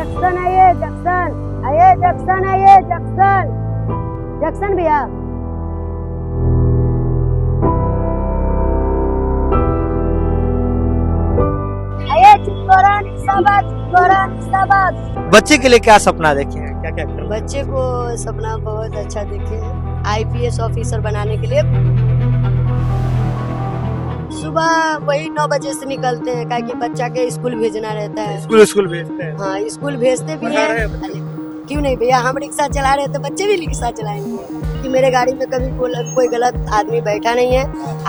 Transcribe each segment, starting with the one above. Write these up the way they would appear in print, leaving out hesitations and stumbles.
Junction है ये, junction है ये, जंक्शन भैया। बच्चे के लिए क्या सपना देखे हैं, क्या क्या करना? बच्चे को सपना बहुत अच्छा देखे, आईपीएस ऑफिसर बनाने के लिए। सुबह वही 9 बजे से निकलते हैं, क्या कि बच्चा के स्कूल भेजना रहता है। स्कूल भेजते हैं? हाँ, स्कूल भेजते भी पढ़ा रहे हैं। हैं बच्चे? क्यों नहीं भैया, हम रिक्शा चला रहे हैं तो बच्चे भी रिक्शा चलाएंगे। कि मेरे गाड़ी में कभी कोई गलत आदमी बैठा नहीं है।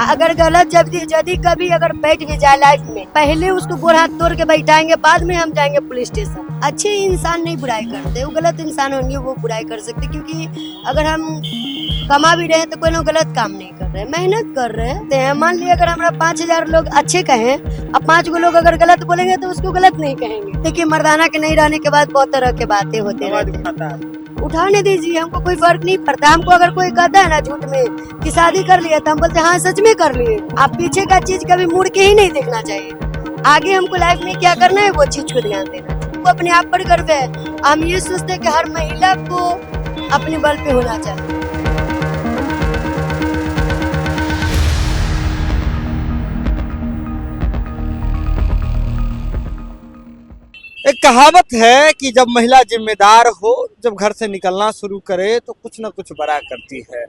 अगर गलत यदि कभी अगर बैठ भी जाए लाइफ में, पहले उसको गोड़ हाथ तोड़ के बैठाएंगे, बाद में हम जाएंगे पुलिस स्टेशन। अच्छे इंसान नहीं बुराई करते, वो गलत इंसान होंगे वो बुराई कर सकते। क्योंकि अगर हम कमा भी रहे हैं तो कोई लोग गलत काम नहीं कर रहे हैं, मेहनत कर रहे हैं। मान लिया अगर हमारा 5000 लोग अच्छे कहें, अब 5 गो लोग अगर गलत बोलेंगे तो उसको गलत नहीं कहेंगे। देखिए, मर्दाना के नहीं रहने के बाद बहुत तरह के बातें होते रहते। उठाने दीजिए, हमको कोई फर्क नहीं पड़ता। हमको अगर कोई कहता है ना झूठ में कि शादी कर लिया, तो हम बोलते हैं हाँ सच में कर लिए। आप पीछे का चीज कभी मुड़ के ही नहीं देखना चाहिए। आगे हमको लाइफ में क्या करना है वो चीज को ध्यान देना चाहिए। हमको अपने आप पर गर्व है। हम ये सोचते हैं कि हर महिला को अपने बल पे होना चाहिए। एक कहावत है कि जब महिला जिम्मेदार हो, जब घर से निकलना शुरू करे तो कुछ ना कुछ बड़ा करती है।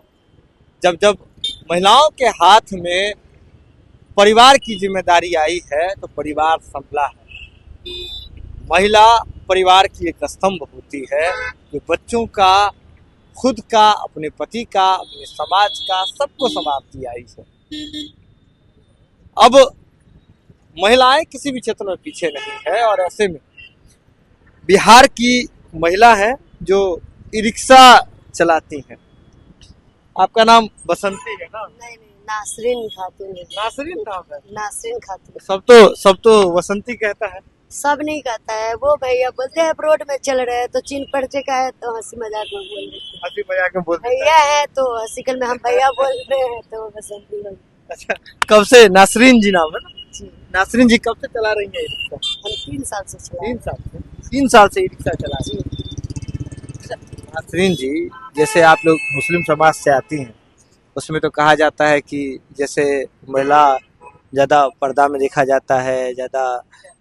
जब जब महिलाओं के हाथ में परिवार की जिम्मेदारी आई है तो परिवार संभला है। महिला परिवार की एक स्तंभ होती है जो बच्चों का, खुद का, अपने पति का, अपने समाज का, सबको संभालती आई है। अब महिलाएं किसी भी क्षेत्र में पीछे नहीं है और ऐसे में बिहार की महिला है जो ई रिक्शा चलाती हैं। आपका नाम बसंती है ना? नहीं, नासरीन खातून है। नासरीन नाम है? नासरीन खातून। सब तो बसंती कहता है। सब नहीं कहता है, वो भैया बोलते हैं रोड में चल रहे हैं तो चीन पर्चे का है तो हंसी मजाक में बोल देते हैं। हंसी मजाक में बोलते हैं। भैया है तो हंसीकल में हम भैया बोल रहे हैं तो बसंती बोल। अच्छा, कब से नासरीन जी नाम है ना? जी, नासरीन जी कब से चला रही है ई रिक्शा? हम 3 साल से चला। 3 साल से ई रिक्शा चला रही है। नासरीन जी, जैसे आप लोग मुस्लिम समाज से आती हैं, उसमें तो कहा जाता है कि जैसे महिला ज़्यादा पर्दा में देखा जाता है, ज़्यादा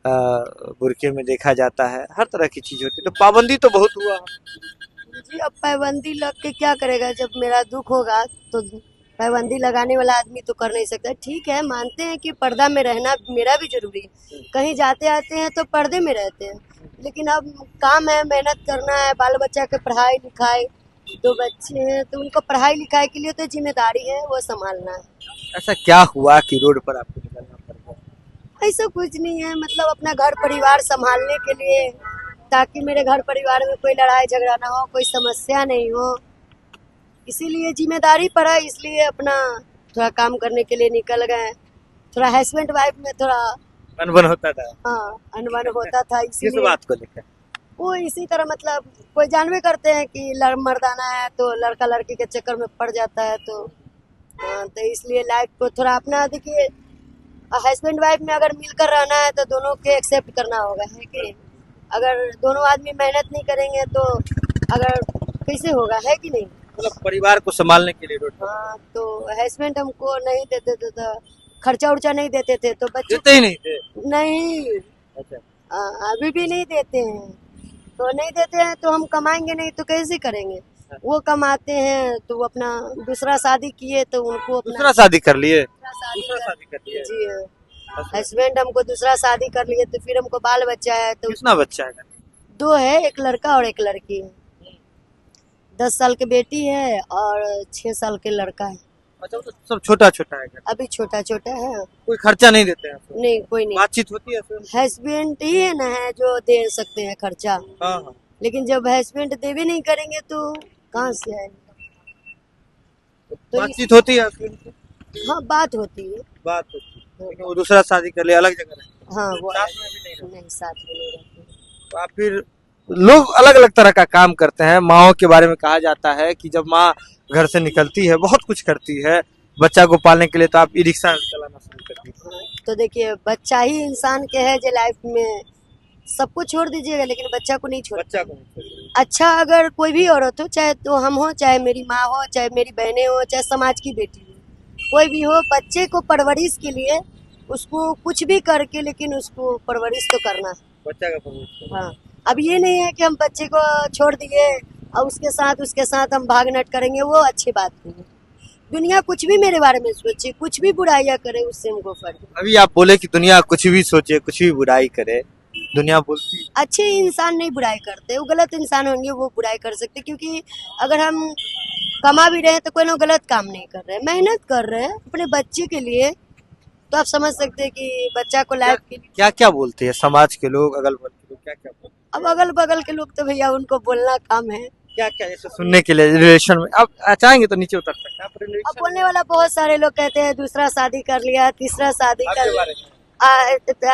बुर्के में देखा जाता है, हर तरह की चीज़ होती है, तो पाबंदी तो बहुत हुआ। जी, अब पाबंदी लग के क्या करेगा? जब मेरा दुख होगा तो पाबंदी लगाने वाला आदमी तो कर नहीं सकता। ठीक है, मानते हैं कि पर्दा में रहना मेरा भी जरूरी है। कहीं जाते आते हैं तो पर्दे में रहते हैं, लेकिन अब काम है, मेहनत करना है, बाल बच्चा के पढ़ाई लिखाई, 2 बच्चे हैं तो उनको पढ़ाई लिखाई के लिए तो जिम्मेदारी है, वो संभालना है। ऐसा क्या हुआ कि रोड पर आपको निकलना पड़ गया? ऐसा कुछ नहीं है, मतलब अपना घर परिवार संभालने के लिए, ताकि मेरे घर परिवार में कोई लड़ाई झगड़ा ना हो, कोई समस्या नहीं हो, इसीलिए जिम्मेदारी पड़ा, इसलिए अपना थोड़ा काम करने के लिए निकल गए। थोड़ा हस्बैंड वाइफ में थोड़ा अनबन होता था? हाँ, अनबन होता था। किस इसीलिए बात को लेकर? वो इसी तरह, मतलब कोई जानवे करते हैं कि मर्दाना है तो लड़का लड़की के चक्कर में पड़ जाता है, तो हाँ, तो इसलिए लाइफ को थोड़ा अपना, देखिए हस्बैंड वाइफ में अगर मिलकर रहना है तो दोनों के एक्सेप्ट करना होगा, है कि अगर दोनों आदमी मेहनत नहीं करेंगे तो अगर कैसे होगा, है कि नहीं? मतलब परिवार को संभालने के लिए रोड पर? हाँ, तो हस्बैंड हमको नहीं देते थे तो खर्चा उर्चा नहीं देते थे, तो बच्चे देते ही नहीं थे? नहीं। अच्छा। अभी भी नहीं देते हैं, तो नहीं देते हैं तो हम कमाएंगे नहीं तो कैसे करेंगे? वो कमाते हैं तो वो अपना दूसरा शादी किए तो उनको अपना दूसरा शादी कर लिए? दूसरा शादी कर लिए? जी, हस्बैंड हमको दूसरा शादी कर लिए, तो फिर हमको बाल बच्चा है तो कितना बच्चा है? 2 है, एक लड़का और एक लड़की है। 10 साल की बेटी है और 6 साल के लड़का है। अच्छा, तो सब छोटा छोटा है? अभी छोटा छोटा है। कोई खर्चा नहीं देते हैं आपको? नहीं, कोई नहीं। बातचीत होती है फिर? हस्बैंड ही है ना, है जो दे सकते हैं खर्चा। हाँ हाँ। लेकिन जब हस्बैंड देवे नहीं करेंगे तो कहाँ से आएगा? तो बातचीत होती है आपकी उनसे? हाँ, बात होती है। बात होती है, लेकिन वो दूसरा शादी कर लिया, अलग जगह रहते हाँ, वो हैं, साथ में भी नहीं रहते। नहीं, साथ में नहीं रहते। तो आप फिर लोग अलग अलग तरह का काम करते हैं। माँओं के बारे में कहा जाता है कि जब माँ घर से निकलती है बहुत कुछ करती है बच्चा को पालने के लिए, तो आप ई रिक्शा चलाना शुरू कर दी। तो देखिए, बच्चा ही इंसान के है जो लाइफ में सबको छोड़ दीजिएगा लेकिन बच्चा को नहीं छोड़। बच्चा को नहीं छोड़िए। अच्छा अगर कोई भी औरत हो, चाहे तो हम हो, चाहे मेरी माँ हो, चाहे मेरी बहनें हो, चाहे समाज की बेटी हो, कोई भी हो, बच्चे को परवरिश के लिए उसको कुछ भी करके लेकिन उसको परवरिश तो करना है। बच्चा का परवरिश करना। हाँ, अब ये नहीं है कि हम बच्चे को छोड़ दिए और उसके साथ हम भाग नट करेंगे, वो अच्छी बात नहीं है। दुनिया कुछ भी मेरे बारे में सोचे, कुछ भी बुराइयां करे, उससे हमको फर्क नहीं। अभी आप बोले कि दुनिया कुछ भी सोचे, कुछ भी बुराई करे, दुनिया बोलती है। अच्छे इंसान नहीं बुराई करते, वो गलत इंसान होंगे वो बुराई कर सकते, क्योंकि अगर हम कमा भी रहे हैं तो कोई ना गलत काम नहीं कर रहे हैं, मेहनत कर रहे हैं अपने बच्चे के लिए, तो आप समझ सकते हैं कि बच्चा को लाइफ के लिए। क्या क्या बोलते हैं समाज के लोग, अगल बगल के लोग क्या क्या बोलते हैं? अब अगल बगल के लोग तो भैया उनको बोलना काम है। क्या क्या ऐसे सुनने के लिए रिलेशन में आप चाहेंगे तो नीचे उतर सकते हैं आप अब रिलेशन बोलने वाला बहुत सारे लोग कहते हैं दूसरा शादी कर लिया, तीसरा शादी कर आपके लिया, बारे में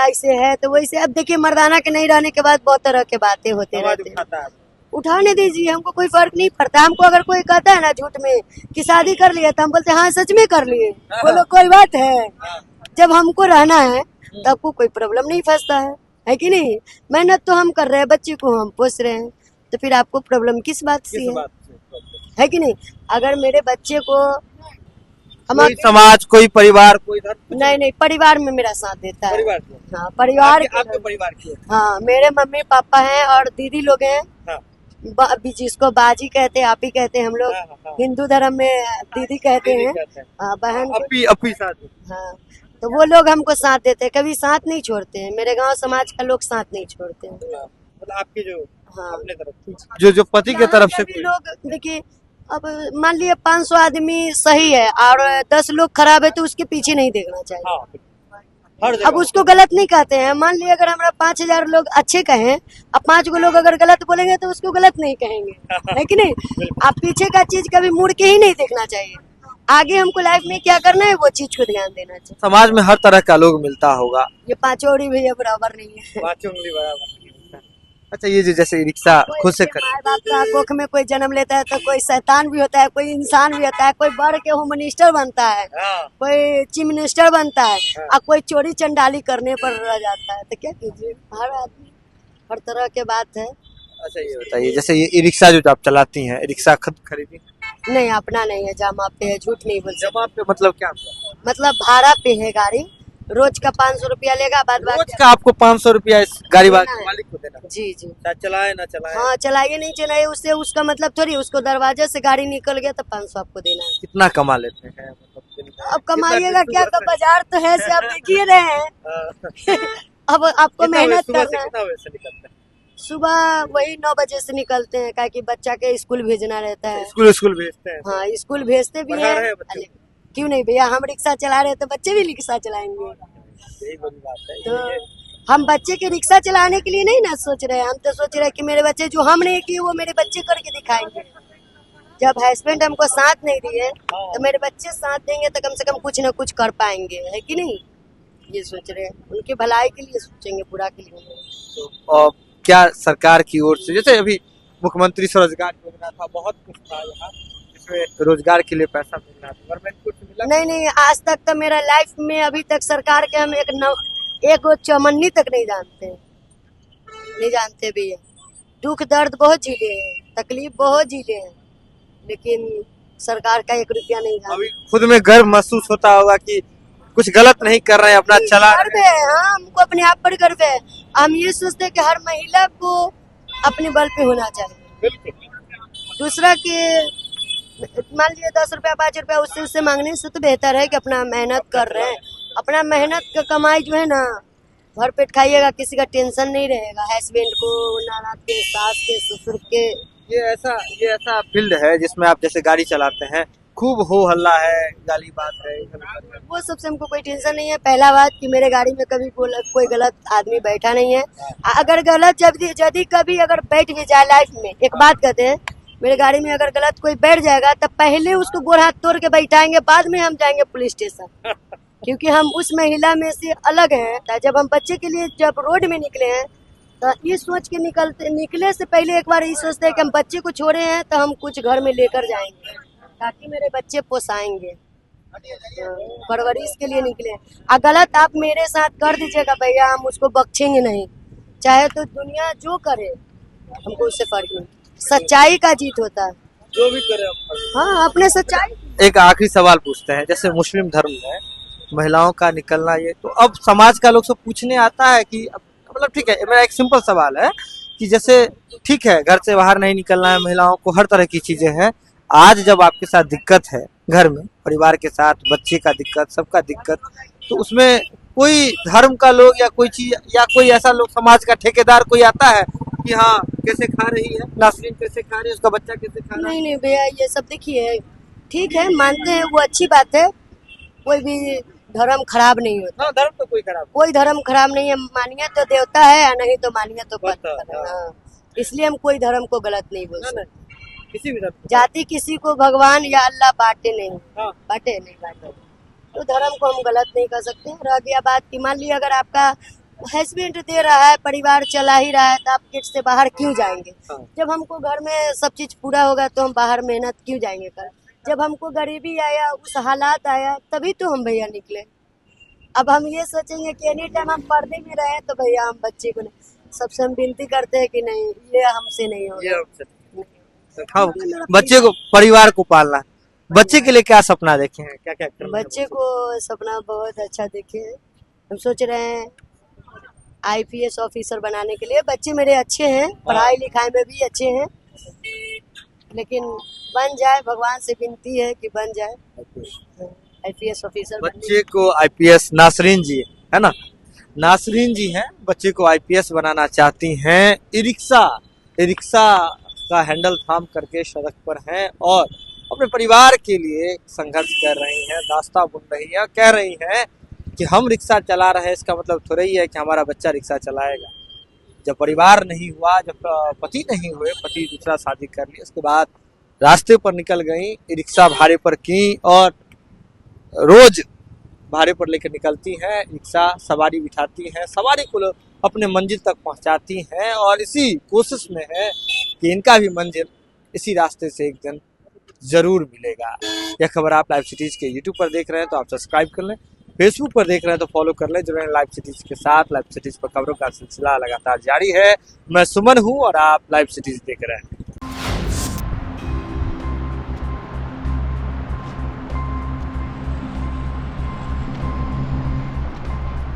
ऐसे है तो वैसे। अब देखिए मर्दाना के नहीं रहने के बाद बहुत तरह के बातें होते समाज रहते हैं। उठाता है। उठाने दीजिए, हमको कोई फर्क नहीं पड़ता। हमको अगर कोई कहता है ना झूठ में कि शादी कर लिया, तो हम बोलते हैं हाँ सच में कर लिए, बोलो कोई बात है। जब हमको रहना है तो आपको कोई प्रॉब्लम नहीं फंसता है कि नहीं? मेहनत तो हम कर रहे हैं, बच्चे को हम पोस रहे हैं, तो फिर आपको प्रॉब्लम किस बात से किस बात से? है कि नहीं? अगर मेरे बच्चे को हम कोई समाज, कोई परिवार, कोई धर्म, नहीं परिवार में मेरा साथ देता है। परिवार के। हाँ परिवार आपके परिवार की। हाँ मेरे मम्मी पापा हैं और दीदी लोग हैं। हाँ। जिसको बाजी कहते हैं, आपी कहते हैं हम लोग। हाँ, हाँ। हिंदू धर्म में दीदी कहते दीदी हैं। कहते हैं। हाँ, बहन को- अपी साथ में। हाँ, तो वो लोग हमको साथ देते हैं, कभी साथ नहीं छोड़ते हैं। मेरे गांव समाज का लोग साथ नहीं छोड़ते हैं। मतलब आपके जो हाँ। अपने तरफ जो पति के तरफ से भी लोग देखिए, अब मान लिया 500 आदमी सही है और 10 लोग खराब है, तो उसके पीछे नहीं देखना चाहिए। हाँ, हर जगह। अब उसको गलत नहीं कहते हैं। मान लिया अगर हमारा 5000 लोग अच्छे कहें, अब 5 गो लोग अगर गलत बोलेंगे तो उसको गलत नहीं कहेंगे, है कि नहीं? आप पीछे का चीज कभी मुड़ के ही नहीं देखना चाहिए। आगे हमको लाइफ में क्या करना है वो चीज को ध्यान देना चाहिए। समाज में हर तरह का लोग मिलता होगा। ये पांचों उंगली भैया बराबर नहीं है। पांचों उंगली बराबर। अच्छा, ये जो जैसे रिक्शा खुद से कर माँ बाप का कोख में कोई जन्म लेता है तो कोई शैतान भी होता है, कोई इंसान भी होता है, कोई बढ़ के होम मिनिस्टर बनता है, हाँ। कोई चीफ मिनिस्टर बनता है, हाँ। और कोई चोरी चंडाली करने पर रह जाता है। तो क्या कीजिए, हर आदमी हर तरह के बात है। अच्छा, ये बताइए जैसे ये रिक्शा जो आप चलाती हैं, रिक्शा खुद खरीदी? नहीं अपना नहीं है, जमा पे है, झूठ नहीं बोल सकते। जमा पे मतलब क्या? मतलब भाड़ा पे है गाड़ी, रोज का 500 रुपया लेगा, बाद रोज का आपको 500 रुपया इस गाड़ी देना है। मालिक को देना? जी जी। चाहे चलाए ना चलाए। हाँ चलाइए नहीं चलाइए, उससे उसका मतलब थोड़ी, उसको दरवाजे से गाड़ी निकल गया तो 500 आपको देना है। कितना कमा लेते हैं मतलब दिन में? अब कमाइएगा कितना क्या, तो बाजार तो है से आप देखिए रहे हैं। हाँ। अब आपको कितना बजे- मेहनत सुबह से करना है। कितना बजे से निकलते हैं? सुबह वही 9 बजे से निकलते हैं, क्या कि बच्चा के स्कूल भेजना रहता है। स्कूल भेजते हैं? हाँ स्कूल भेजते भी पढ़ा हैं। रहे हैं बच्चे को? क्यों नहीं भैया, हम रिक्शा चला रहे हैं तो बच्चे भी रिक्शा चलाएंगे। यही बड़ी बात है। तो हम बच्चे के रिक्शा चलाने के लिए नहीं ना सोच रहे हैं, हम तो सोच रहे हैं कि मेरे बच्चे जो हम नहीं किए वो मेरे बच्चे करके दिखाएंगे। जब हस्बैंड हमको साथ नहीं दिए तो मेरे बच्चे साथ देंगे तो कम से कम कुछ ना कुछ कर पाएंगे, है कि नहीं? ये सोच रहे हैं, उनकी भलाई के लिए सोचेंगे, बुरा के लिए नहीं। और क्या सरकार की ओर से, जैसे अभी मुख्यमंत्री स्वरोजगार योजना था, बहुत कुछ था यहाँ, इसमें रोजगार के लिए पैसा मिल रहा था, गवर्नमेंट कुछ मिला? नहीं आज तक तो मेरा लाइफ में अभी तक सरकार के हम एक चौमन्नी तक नहीं जानते भैया। दुख दर्द बहुत झीले हैं, तकलीफ बहुत झीले हैं, लेकिन सरकार का 1 रुपया नहीं जानते। अभी खुद में गर्व महसूस होता होगा कि कुछ गलत नहीं कर रहे हैं, अपना चला रहे गर्व है। हाँ हमको अपने आप पर गर्व है। हम ये सोचते हैं कि हर महिला को अपने बल पे होना चाहिए। बिल्कुल। दूसरा के मान लीजिए 10 रुपया 5 रुपया उससे मांगने से तो बेहतर है कि अपना मेहनत कर रहे हैं। अपना मेहनत का कमाई जो है ना, भर पेट खाइएगा, किसी का टेंशन नहीं रहेगा, हस्बैंड को, नाना के, सास के, ससुर के। ये ऐसा फील्ड है जिसमें आप जैसे गाड़ी चलाते हैं, खूब हो हल्ला है, गाली बात है, वो सबसे हमको कोई टेंशन नहीं है। पहला बात कि मेरे गाड़ी में कभी कोई गलत आदमी बैठा नहीं है। अगर गलत यदि कभी अगर बैठ भी जाए लाइफ में, एक बात कहते हैं, मेरे गाड़ी में अगर गलत कोई बैठ जाएगा तो पहले उसको गोड़ हाथ तोड़ के बैठाएंगे, बाद में हम जाएंगे पुलिस स्टेशन। क्योंकि हम उस महिला में से अलग हैं। जब हम बच्चे के लिए जब रोड में निकले हैं तो ये सोच के निकले से पहले एक बार ये सोचते हैं कि हम बच्चे को छोड़े हैं तो हम कुछ घर में लेकर जाएंगे ताकि मेरे बच्चे पोसाएंगे, परवरिश के लिए निकले। गलत आप मेरे साथ कर दीजिएगा भैया, हम उसको बख्शेंगे नहीं। चाहे तो दुनिया जो करे, हमको उससे फर्क नहीं। सच्चाई का जीत होता है। जो भी करे हम। हाँ, अपने सच्चाई। एक आखिरी सवाल पूछते हैं, जैसे मुस्लिम धर्म में महिलाओं का निकलना, ये तो अब समाज का लोग सब पूछने आता है कि मतलब ठीक है, मेरा एक सिंपल सवाल है कि जैसे ठीक है घर से बाहर नहीं निकलना है महिलाओं को, हर तरह की चीजें हैं, आज जब आपके साथ दिक्कत है घर में, परिवार के साथ, बच्चे का दिक्कत, सबका दिक्कत, तो उसमें कोई धर्म का लोग या कोई चीज या कोई ऐसा लोग समाज का ठेकेदार कोई आता है कि हाँ कैसे खा रही है नासरीन, कैसे खा रही है, उसका बच्चा कैसे खा रहा है? नहीं भैया, ये सब देखिए ठीक है, मानते हैं, वो अच्छी बात है। कोई भी धर्म खराब नहीं होता। हाँ, धर्म तो कोई खराब कोई धर्म खराब नहीं है, मानिए तो देवता है या नहीं तो मानिए तो पत्थर, पत्थर है। हाँ, इसलिए हम कोई धर्म को गलत नहीं बोल नहीं, सकते। किसी भी धर्म। जाति किसी को भगवान या अल्लाह बांटे नहीं, हाँ। बांटे नहीं बांटे, तो धर्म को हम गलत नहीं कर सकते। रह गया बात की, मान लिया अगर आपका हस्बैंड दे रहा है, परिवार चला ही रहा है, तो आप किट से बाहर क्यों जाएंगे? हाँ। जब हमको घर में सब चीज पूरा होगा तो हम बाहर मेहनत क्यों जाएंगे कर? जब हमको गरीबी आया, उस हालात आया, तभी तो हम भैया निकले। अब हम ये सोचेंगे कि एनी टाइम हम पर्दे में रहे तो भैया हम बच्चे को नहीं। सबसे हम विनती करते हैं कि नहीं, ये हमसे नहीं होगा। हाँ, बच्चे को, परिवार को पालना, बच्चे के लिए क्या सपना देखे हैं, क्या क्या करना है? बच्चे को सपना बहुत अच्छा देखे हैं। हम सोच रहे हैं IPS ऑफिसर बनाने के लिए। बच्चे मेरे अच्छे हैं, पढ़ाई लिखाई में भी अच्छे हैं, लेकिन बन जाए, भगवान से विनती है कि बन जाए IPS ऑफिसर। बच्चे को IPS, नासरीन जी है ना, नासरीन जी हैं, बच्चे को IPS बनाना चाहती हैं। ई रिक्शा का हैंडल थाम करके सड़क पर हैं और अपने परिवार के लिए संघर्ष कर रही हैं, दास्तां बुन रही हैं, कह रही हैं कि हम रिक्शा चला रहे हैं, इसका मतलब थोड़ा ही है कि हमारा बच्चा रिक्शा चलाएगा। जब परिवार नहीं हुआ, जब पति नहीं हुए, पति दूसरा शादी कर लिया, उसके बाद रास्ते पर निकल गई, रिक्शा भाड़े पर की और रोज भाड़े पर लेकर निकलती हैं, रिक्शा सवारी बिठाती हैं, सवारी को अपने मंजिल तक पहुंचाती हैं और इसी कोशिश में है कि इनका भी मंजिल इसी रास्ते से एक दिन जरूर मिलेगा। यह खबर आप लाइव सिटीज के यूट्यूब पर देख रहे हैं तो आप सब्सक्राइब कर लें, फेसबुक पर देख रहे हैं तो फॉलो कर लें। जुड़े हैं लाइव सिटीज के साथ। लाइव सिटीज पर खबरों का सिलसिला लगातार जारी है। मैं सुमन हूं और आप लाइव सिटीज देख रहे हैं।